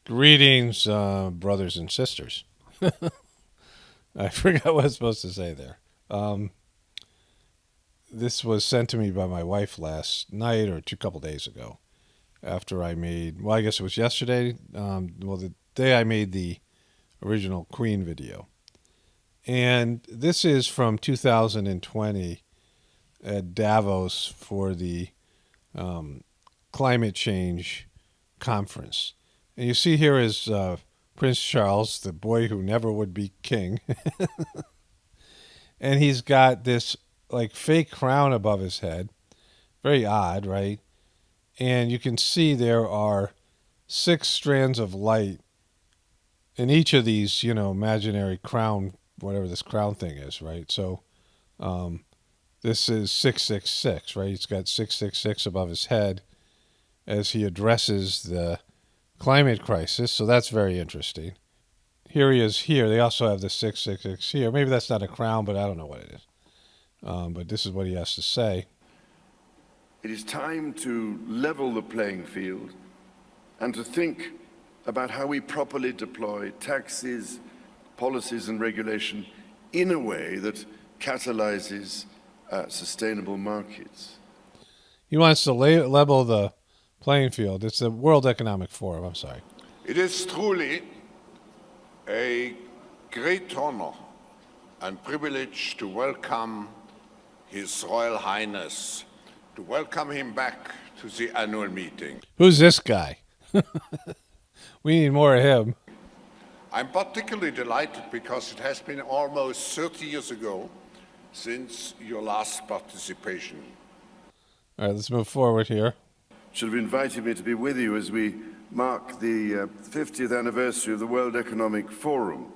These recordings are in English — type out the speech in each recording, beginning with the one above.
Greetings, brothers and sisters. I forgot what I was supposed to say there. This was sent to me by my wife last night or a couple days ago after I made, well, I guess it was yesterday, the day I made the original Queen video. And this is from 2020 at Davos for the climate change conference. And you see here is Prince Charles, the boy who never would be king. And he's got this like fake crown above his head. Very odd, right? And you can see there are 6 strands of light in each of these, imaginary crown, whatever this crown thing is, right? So this is 666, right? He's got 666 above his head as he addresses the climate crisis, so that's very interesting. Here he is here. They also have the 666 here. Maybe that's not a crown, but I don't know what it is. But this is what he has to say. It is time to level the playing field and to think about how we properly deploy taxes, policies and regulation in a way that catalyzes sustainable markets. He wants to level the playing field. It's the World Economic Forum. I'm sorry. It is truly a great honor and privilege to welcome His Royal Highness, to welcome him back to the annual meeting. Who's this guy? We need more of him. I'm particularly delighted because it has been almost 30 years ago since your last participation. All right, let's move forward here. Should have invited me to be with you as we mark the 50th anniversary of the World Economic Forum.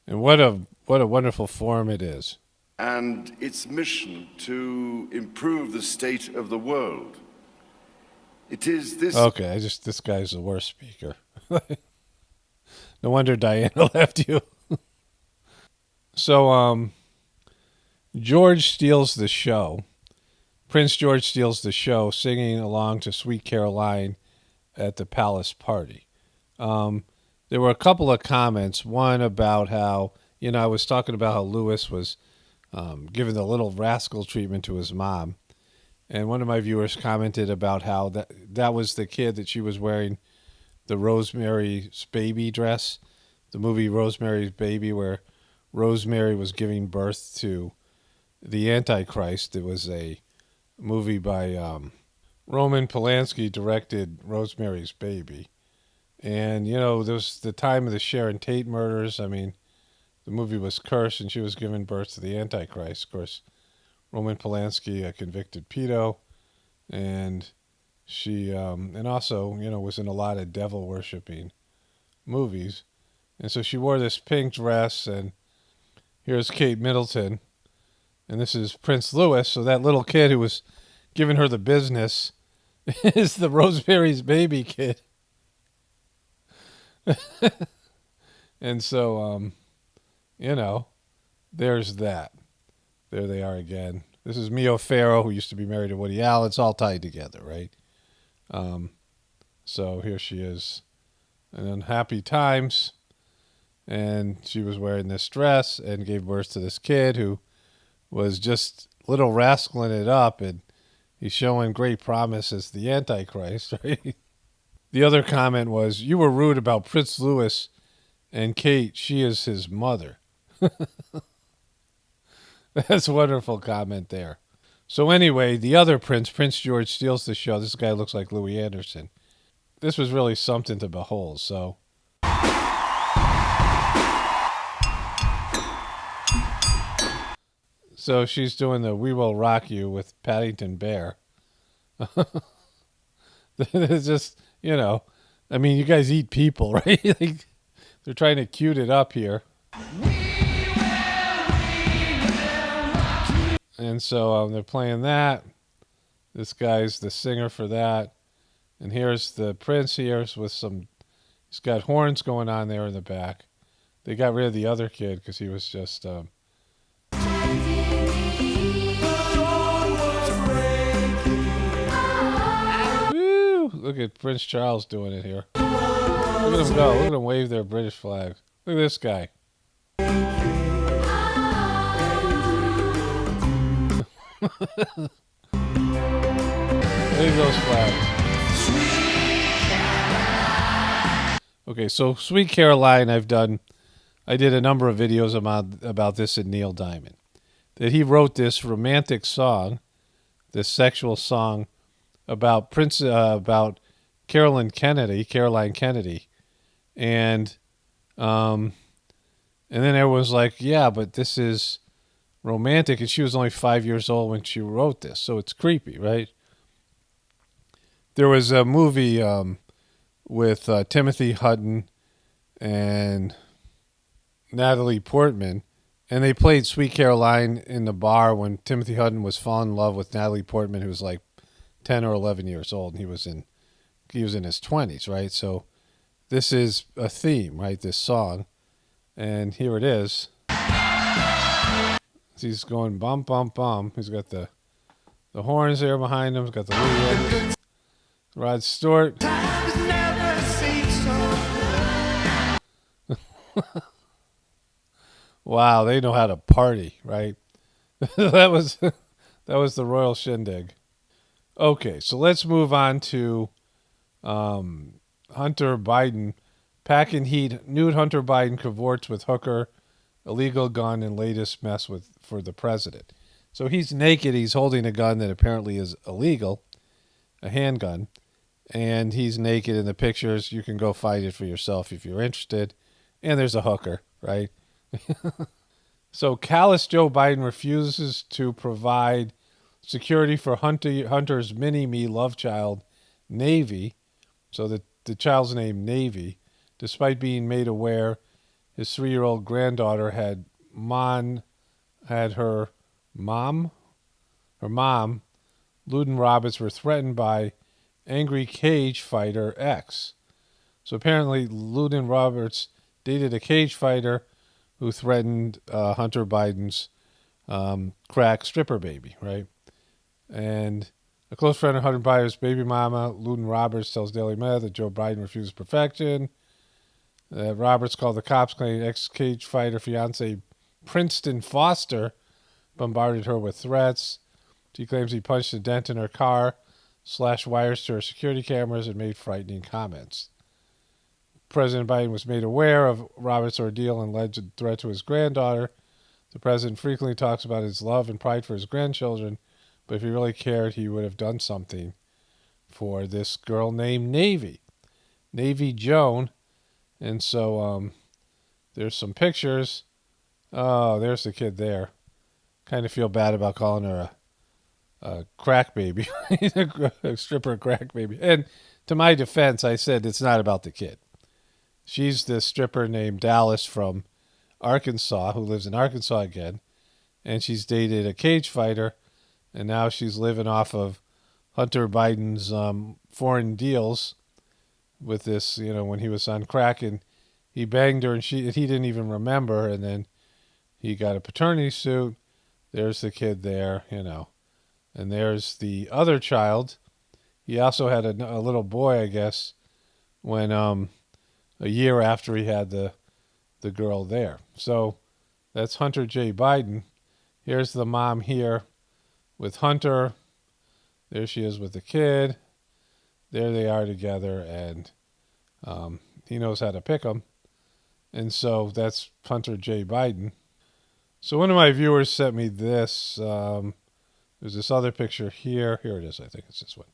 And what a wonderful forum it is. And its mission to improve the state of the world. It is this... Okay, this guy's the worst speaker. No wonder Diana left you. So, George steals the show. Prince George steals the show, singing along to Sweet Caroline at the palace party. There were a couple of comments. One about how, I was talking about how Louis was giving the little rascal treatment to his mom. And one of my viewers commented about how that was the kid that she was wearing the Rosemary's Baby dress, the movie Rosemary's Baby, where Rosemary was giving birth to the Antichrist. It was a movie by Roman Polanski, directed Rosemary's Baby. And, there was the time of the Sharon Tate murders. I mean, the movie was cursed, and she was giving birth to the Antichrist. Of course, Roman Polanski, a convicted pedo, and she, and also, was in a lot of devil-worshipping movies. And so she wore this pink dress, and here's Kate Middleton, and this is Prince Louis. So that little kid who was giving her the business is the Rosemary's Baby kid. And so, there's that. There they are again. This is Mia Farrow, who used to be married to Woody Allen. It's all tied together, right? So here she is in unhappy times. And she was wearing this dress and gave birth to this kid who was just little rascaling it up. And he's showing great promise as the Antichrist, right? The other comment was, you were rude about Prince Louis and Kate. She is his mother. That's a wonderful comment there. So anyway, the other Prince George, steals the show. This guy looks like Louis Anderson. This was really something to behold. So she's doing the We Will Rock You with Paddington Bear. It's just, I mean, you guys eat people, right? Like, they're trying to cute it up here. And so they're playing that. This guy's the singer for that. And here's the prince here with he's got horns going on there in the back. They got rid of the other kid because he was just... Woo! Look at Prince Charles doing it here. Look at them go. Look at them wave their British flags. Look at this guy. Wave those flags. Okay, so Sweet Caroline, I did a number of videos about this in Neil Diamond. That he wrote this romantic song, this sexual song about about Caroline Kennedy, and then everyone's like, yeah, but this is romantic, and she was only 5 years old when she wrote this, so it's creepy, right? There was a movie with Timothy Hutton and Natalie Portman, and they played Sweet Caroline in the bar when Timothy Hutton was falling in love with Natalie Portman, who was like 10 or 11 years old, and he was in his 20s, right? So this is a theme, right? This song, and here it is. He's going bum bum bum. He's got the horns there behind him. He's got the lead. Rod Stewart. Wow, they know how to party, right? that was the Royal Shindig. Okay, so let's move on to Hunter Biden. Pack and heat. Nude Hunter Biden cavorts with hooker, illegal gun, and latest mess for the president. So he's naked. He's holding a gun that apparently is illegal, a handgun, and he's naked in the pictures. You can go find it for yourself if you're interested. And there's a hooker, right? So callous Joe Biden refuses to provide security for Hunter's mini-me love child, Navy. So the child's name, Navy, despite being made aware his 3-year-old granddaughter her mom, Luden Roberts, were threatened by angry cage fighter X. So apparently Luden Roberts dated a cage fighter who threatened Hunter Biden's crack stripper baby, right? And a close friend of Hunter Biden's baby mama, Luden Roberts, tells Daily Mail that Joe Biden refused perfection. Roberts called the cops, claiming ex-cage fighter fiance Princeton Foster bombarded her with threats. She claims he punched a dent in her car, slashed wires to her security cameras, and made frightening comments. President Biden was made aware of Roberts' ordeal and alleged threat to his granddaughter. The president frequently talks about his love and pride for his grandchildren, but if he really cared, he would have done something for this girl named Navy Joan. And so there's some pictures. Oh, there's the kid there. Kind of feel bad about calling her a crack baby, a stripper crack baby. And to my defense, I said it's not about the kid. She's this stripper named Dallas from Arkansas who lives in Arkansas again, and she's dated a cage fighter, and now she's living off of Hunter Biden's foreign deals with this, when he was on crack, and he banged her, and he didn't even remember, and then he got a paternity suit. There's the kid there, and there's the other child. He also had a little boy, I guess, when a year after he had the girl there. So that's Hunter J. Biden. Here's the mom here with Hunter. There she is with the kid. There they are together, and he knows how to pick them. And so that's Hunter J. Biden. So one of my viewers sent me this. There's this other picture here. Here it is. I think it's this one.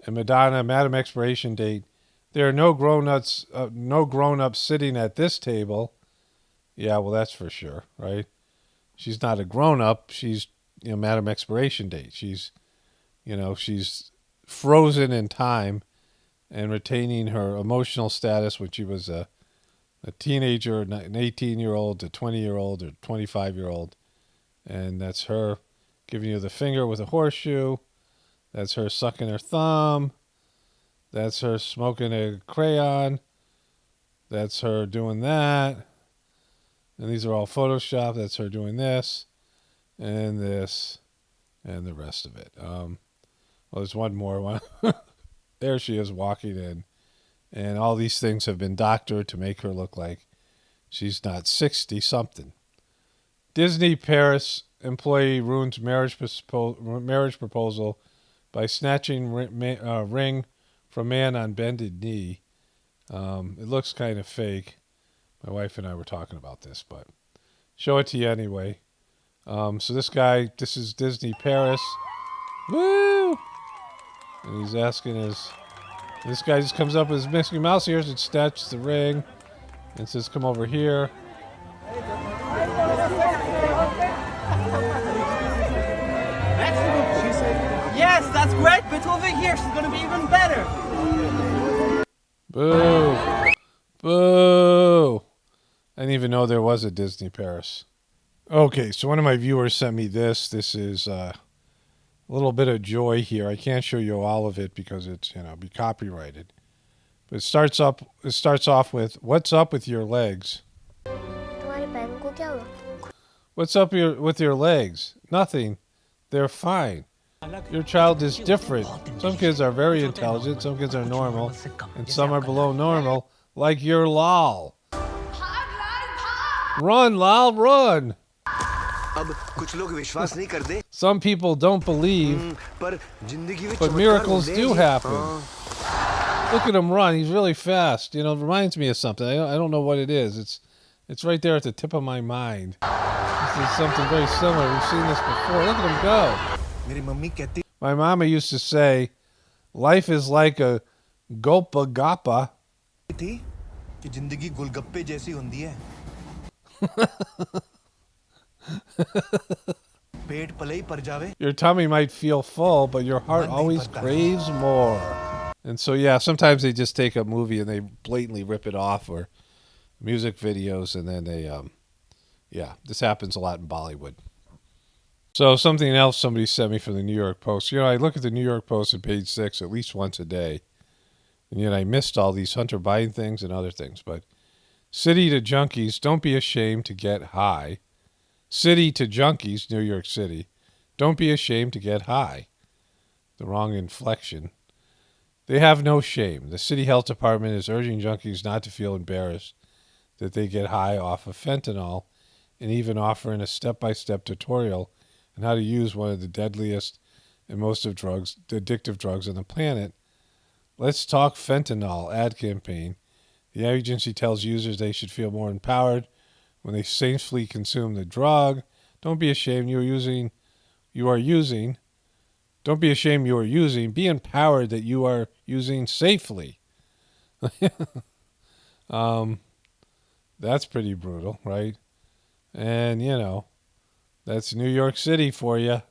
And Madam Expiration Date. There are no grown-ups sitting at this table. Yeah, well, that's for sure, right? She's not a grown-up. She's, Madam Expiration Date. She's frozen in time and retaining her emotional status when she was a teenager, an 18-year-old, a 20-year-old, or 25-year-old. And that's her giving you the finger with a horseshoe. That's her sucking her thumb. That's her smoking a crayon. That's her doing that. And these are all Photoshop. That's her doing this and this and the rest of it. Well, there's one more one. There she is walking in. And all these things have been doctored to make her look like she's not 60-something. Disney Paris employee ruins marriage proposal by snatching ring from man on bended knee. It looks kind of fake. My wife and I were talking about this, but show it to you anyway. So this is Disney Paris. Woo! And he's asking this guy just comes up with his Mickey Mouse ears and snatches the ring and says, come over here. Yes, that's great, but over here she's gonna be even better. Boo. Boo. I didn't even know there was a Disney Paris. Okay, so one of my viewers sent me this. This is a little bit of joy here. I can't show you all of it because it's, be copyrighted. But it starts off with, what's up with your legs? What's up with your legs? Nothing. They're fine. Your child is different. Some kids are very intelligent, some kids are normal, and some are below normal, like your Lal. Run, Lal, run! Some people don't believe, but miracles do happen. Look at him run. He's really fast. It reminds me of something. I don't know what it is. It's right there at the tip of my mind. This is something very similar. We've seen this before. Look at him go. My mama used to say, life is like a gulpa gappa. Your tummy might feel full, but your heart always craves more. And so, yeah, sometimes they just take a movie and they blatantly rip it off, or music videos, and then they, this happens a lot in Bollywood. So something else somebody sent me from the New York Post. I look at the New York Post at page 6 at least once a day, and yet I missed all these Hunter Biden things and other things. But city to junkies, don't be ashamed to get high. City to junkies, New York City, don't be ashamed to get high. The wrong inflection. They have no shame. The city health department is urging junkies not to feel embarrassed that they get high off of fentanyl, and even offering a step-by-step tutorial on how to use one of the deadliest and most addictive drugs on the planet. Let's talk fentanyl ad campaign. The agency tells users they should feel more empowered when they safely consume the drug. Don't be ashamed you are using. Don't be ashamed you are using. Be empowered that you are using safely. That's pretty brutal, right? And, that's New York City for you.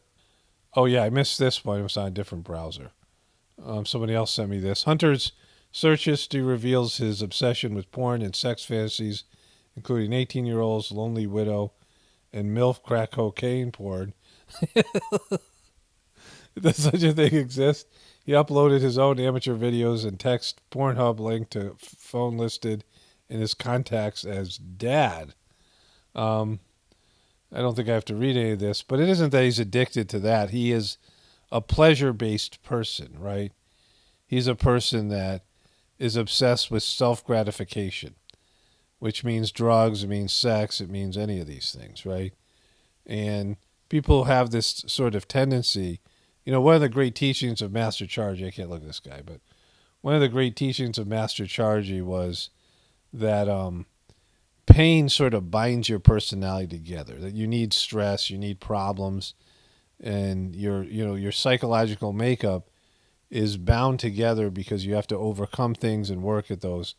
Oh, yeah, I missed this one. It was on a different browser. Somebody else sent me this. Hunter's search history reveals his obsession with porn and sex fantasies, including 18-year-olds, lonely widow, and MILF crack cocaine porn. Does such a thing exist? He uploaded his own amateur videos and text Pornhub link to phone listed in his contacts as dad. I don't think I have to read any of this, but it isn't that he's addicted to that. He is a pleasure-based person, right? He's a person that is obsessed with self-gratification, which means drugs, it means sex, it means any of these things, right? And people have this sort of tendency. One of the great teachings of Master Chargy, I can't look at this guy, but one of the great teachings of Master Chargy was that pain sort of binds your personality together, that you need stress, you need problems, and your psychological makeup is bound together because you have to overcome things and work at those.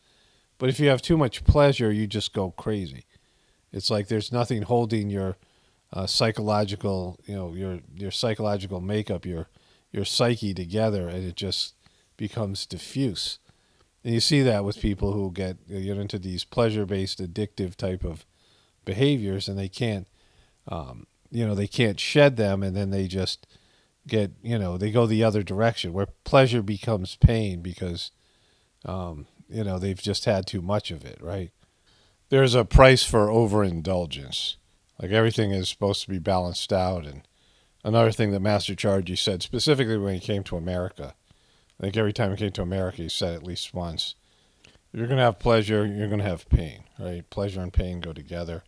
But if you have too much pleasure, you just go crazy. It's like there's nothing holding your psychological, your psychological makeup, your psyche together, and it just becomes diffuse. And you see that with people who get into these pleasure-based, addictive type of behaviors, and they can't, they can't shed them, and then they just get, they go the other direction where pleasure becomes pain because, they've just had too much of it, right? There's a price for overindulgence. Like everything is supposed to be balanced out. And another thing that Master Chargy said, specifically when he came to America, I think every time he came to America, he said at least once, If you're going to have pleasure, you're going to have pain, right? Pleasure and pain go together.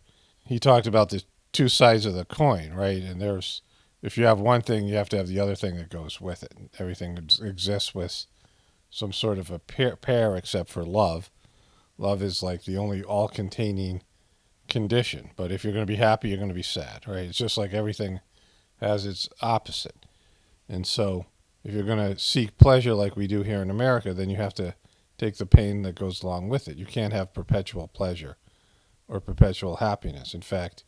He talked about the two sides of the coin, right? And if you have one thing, you have to have the other thing that goes with it. Everything exists with some sort of a pair except for love. Love is like the only all-containing condition. But if you're going to be happy, you're going to be sad, right? It's just like everything has its opposite. And so if you're going to seek pleasure like we do here in America, then you have to take the pain that goes along with it. You can't have perpetual pleasure or perpetual happiness. In fact,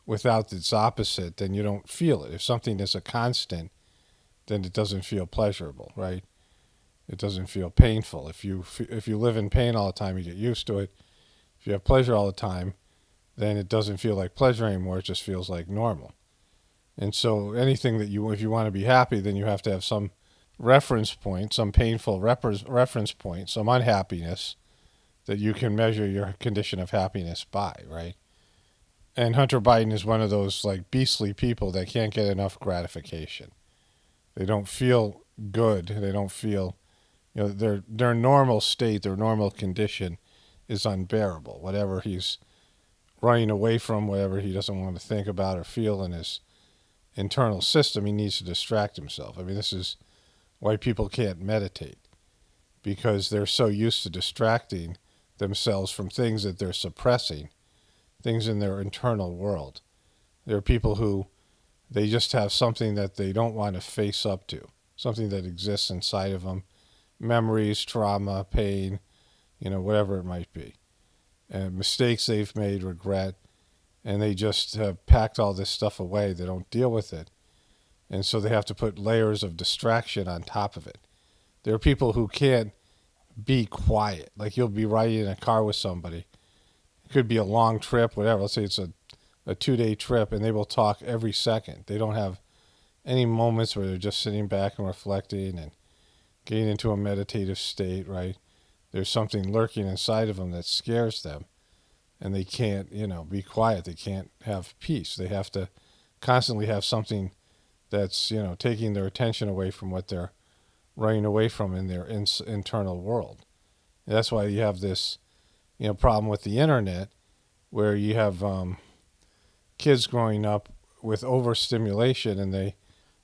without its opposite, then you don't feel it. If something is a constant, then it doesn't feel pleasurable, right? It doesn't feel painful. If you live in pain all the time, you get used to it. If you have pleasure all the time, then it doesn't feel like pleasure anymore. It just feels like normal. And so anything that if you want to be happy, then you have to have some reference point, some painful reference point, some unhappiness that you can measure your condition of happiness by, right? And Hunter Biden is one of those like beastly people that can't get enough gratification. They don't feel good. They don't feel, their normal state, their normal condition is unbearable. Whatever he's running away from, whatever he doesn't want to think about or feel in his internal system, he needs to distract himself. I mean, this is why people can't meditate, because they're so used to distracting themselves from things that they're suppressing, things in their internal world. There are people who they just have something that they don't want to face up to, something that exists inside of them, memories, trauma, pain, whatever it might be, and mistakes they've made, regret, and they just have packed all this stuff away. They don't deal with it. And so they have to put layers of distraction on top of it. There are people who can't be quiet. Like you'll be riding in a car with somebody. It could be a long trip, whatever. Let's say it's a 2-day trip, and they will talk every second. They don't have any moments where they're just sitting back and reflecting and getting into a meditative state, right? There's something lurking inside of them that scares them, and they can't, be quiet. They can't have peace. They have to constantly have something that's, taking their attention away from what they're running away from in their internal world. And that's why you have this, problem with the internet, where you have kids growing up with overstimulation and they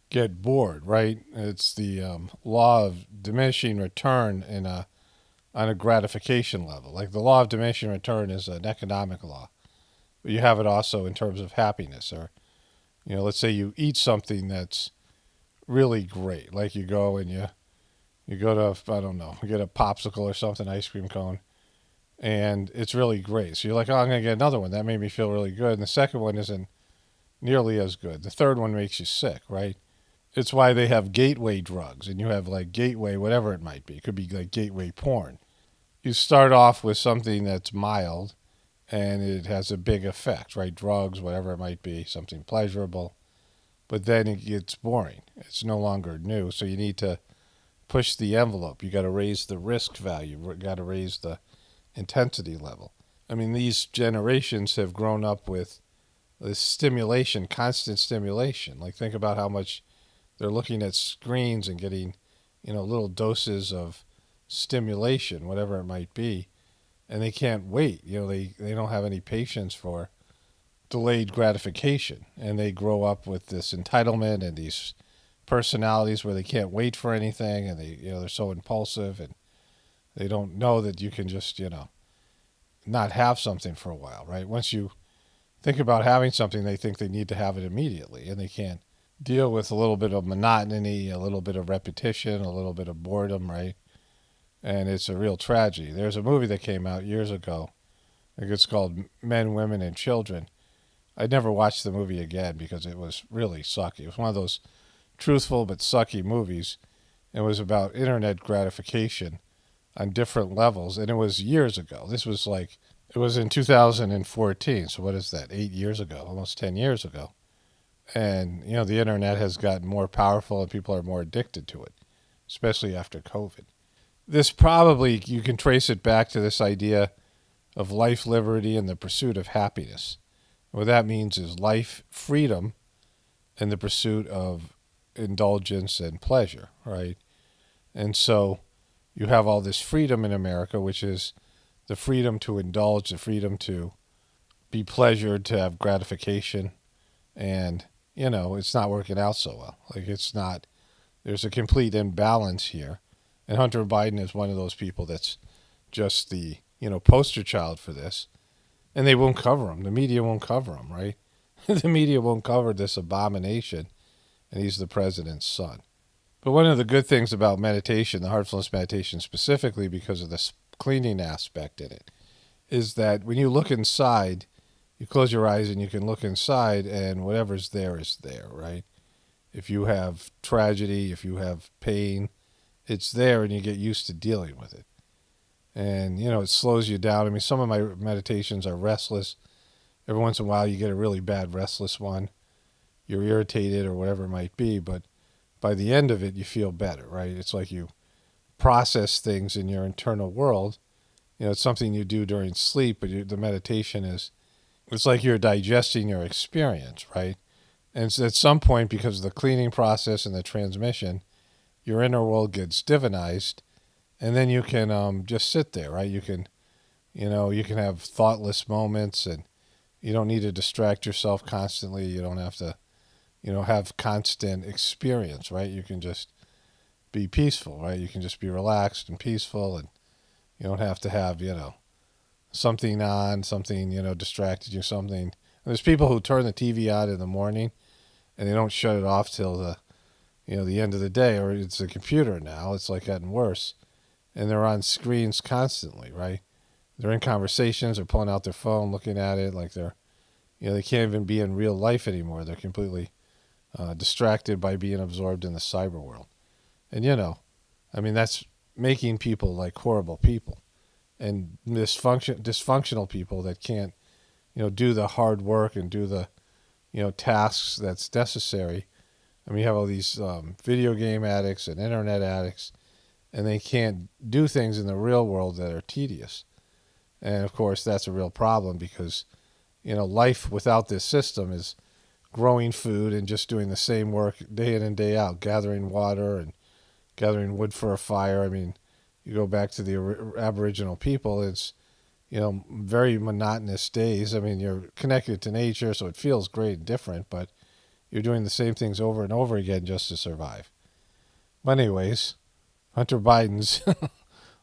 get bored, right? It's the law of diminishing return on a gratification level. Like the law of diminishing return is an economic law, but you have it also in terms of happiness. Or, let's say you eat something that's really great, like you go and you go to, I don't know, get a popsicle or something, ice cream cone, and it's really great. So you're like, oh, I'm going to get another one. That made me feel really good. And the second one isn't nearly as good. The third one makes you sick, right? It's why they have gateway drugs, and you have like gateway, whatever it might be. It could be like gateway porn. You start off with something that's mild, and it has a big effect, right? Drugs, whatever it might be, something pleasurable. But then it gets boring. It's no longer new, so you need to push the envelope. You got to raise the risk value. You got to raise the intensity level. I mean, these generations have grown up with this stimulation, constant stimulation. Like think about how much they're looking at screens and getting, little doses of stimulation, whatever it might be, and they can't wait. They don't have any patience for delayed gratification, and they grow up with this entitlement and these personalities where they can't wait for anything, and they're so impulsive, and they don't know that you can just not have something for a while, right? Once you think about having something, they think they need to have it immediately, and they can't deal with a little bit of monotony, a little bit of repetition, a little bit of boredom, right? And it's a real tragedy. There's a movie that came out years ago. I think it's called Men, Women, and Children. I'd never watched the movie again because it was really sucky. It was one of those truthful but sucky movies. It was about internet gratification on different levels, and it was years ago. It was in 2014, so what is that, 8 years ago, almost 10 years ago. And, the internet has gotten more powerful and people are more addicted to it, especially after COVID. This probably, you can trace it back to this idea of life, liberty, and the pursuit of happiness. What that means is life, freedom, and the pursuit of indulgence and pleasure, right? And so you have all this freedom in America, which is the freedom to indulge, the freedom to be pleasured, to have gratification. And, it's not working out so well. Like, it's not, there's a complete imbalance here. And Hunter Biden is one of those people that's just the, poster child for this. And they won't cover him. The media won't cover him, right? The media won't cover this abomination. And he's the president's son. But one of the good things about meditation, the heartfulness meditation specifically because of the cleaning aspect in it, is that when you look inside, you close your eyes and you can look inside and whatever's there is there, right? If you have tragedy, if you have pain, it's there and you get used to dealing with it. And, it slows you down. I mean, some of my meditations are restless. Every once in a while you get a really bad restless one. You're irritated or whatever it might be, but by the end of it, you feel better, right? It's like you process things in your internal world. It's something you do during sleep, but the meditation it's like you're digesting your experience, right? And so at some point, because of the cleaning process and the transmission, your inner world gets divinized, and then you can just sit there, right? You can have thoughtless moments, and you don't need to distract yourself constantly. You don't have to have constant experience, right? You can just be peaceful, right? You can just be relaxed and peaceful, and you don't have to have, something on, something, distracted you, something. And there's people who turn the TV on in the morning and they don't shut it off till the end of the day, or it's a computer now. It's like getting worse. And they're on screens constantly, right? They're in conversations, they're pulling out their phone, looking at it like they're, they can't even be in real life anymore. They're completely distracted by being absorbed in the cyber world. And, that's making people like horrible people and dysfunctional people that can't, do the hard work and do the, tasks that's necessary. I mean, you have all these video game addicts and internet addicts, and they can't do things in the real world that are tedious. And, of course, that's a real problem because, life without this system is growing food and just doing the same work day in and day out, gathering water and gathering wood for a fire. I mean, you go back to the Aboriginal people, it's, very monotonous days. I mean, you're connected to nature, so it feels great and different, but you're doing the same things over and over again just to survive. But anyways, Hunter Biden's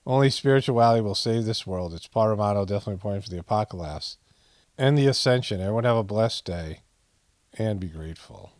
only spirituality will save this world. It's Paramount, definitely pointing for the apocalypse and the ascension. Everyone have a blessed day and be grateful.